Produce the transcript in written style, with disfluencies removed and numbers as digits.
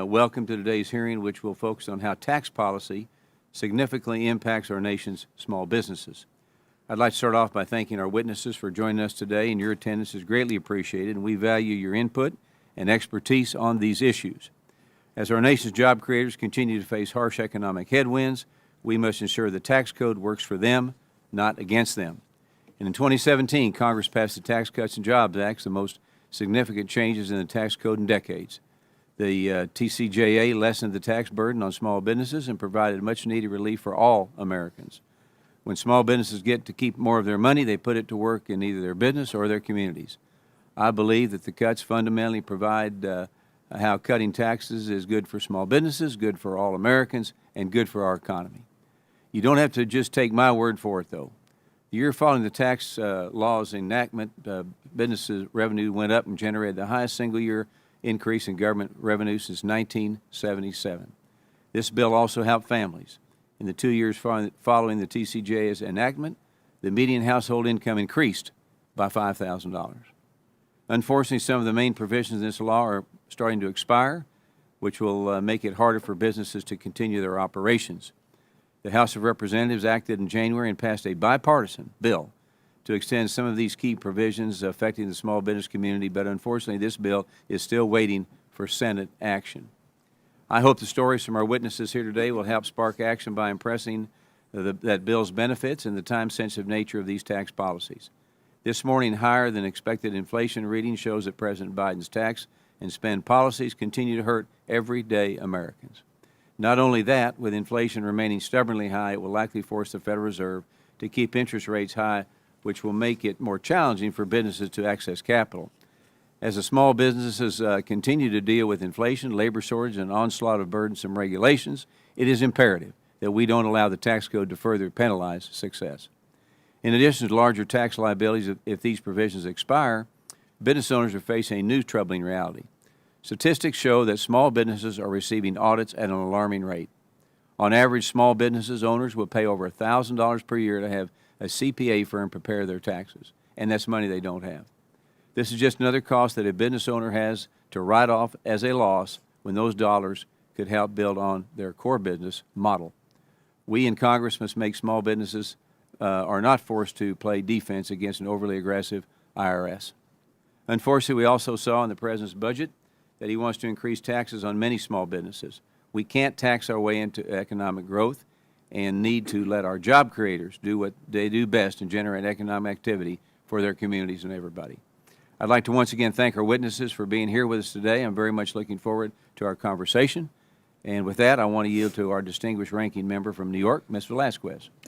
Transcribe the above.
Welcome to today's hearing, which will focus on how tax policy significantly impacts our nation's small businesses. I'd like to start off by thanking our witnesses for joining us today, and your attendance is greatly appreciated, and we value your input and expertise on these issues. As our nation's job creators continue to face harsh economic headwinds, we must ensure the tax code works for them, not against them. And in 2017, Congress passed the Tax Cuts and Jobs Act, the most significant changes in the tax code in decades. The TCJA lessened the tax burden on small businesses and provided much-needed relief for all Americans. When small businesses get to keep more of their money, they put it to work in either their business or their communities. I believe that the cuts fundamentally provide how cutting taxes is good for small businesses, good for all Americans, and good for our economy. You don't have to just take my word for it, though. The year following the tax law's enactment, businesses' revenue went up and generated the highest single-year increase in government revenue since 1977. This bill also helped families. In the 2 years following the TCJA's enactment, the median household income increased by $5,000. Unfortunately, some of the main provisions in this law are starting to expire, which will make it harder for businesses to continue their operations. The House of Representatives acted in January and passed a bipartisan bill to extend some of these key provisions affecting the small business community, but unfortunately this bill is still waiting for Senate action. I hope the stories from our witnesses here today will help spark action by impressing that bill's benefits and the time-sensitive nature of these tax policies. This morning, higher than expected inflation reading shows that President Biden's tax and spend policies continue to hurt everyday Americans. Not only that, with inflation remaining stubbornly high, it will likely force the Federal Reserve to keep interest rates high, which will make it more challenging for businesses to access capital. As the small businesses continue to deal with inflation, labor shortage, and onslaught of burdensome regulations, it is imperative that we don't allow the tax code to further penalize success. In addition to larger tax liabilities, if these provisions expire, business owners are facing a new troubling reality. Statistics show that small businesses are receiving audits at an alarming rate. On average, small businesses owners will pay over $1,000 per year to have a CPA firm prepare their taxes, and that's money they don't have. This is just another cost that a business owner has to write off as a loss when those dollars could help build on their core business model. We in Congress must make small businesses are not forced to play defense against an overly aggressive IRS. Unfortunately, we also saw in the President's budget that he wants to increase taxes on many small businesses. We can't tax our way into economic growth and need to let our job creators do what they do best and generate economic activity for their communities and everybody. I'd like to once again thank our witnesses for being here with us today. I'm very much looking forward to our conversation. And with that, I want to yield to our distinguished ranking member from New York, Ms. Velasquez.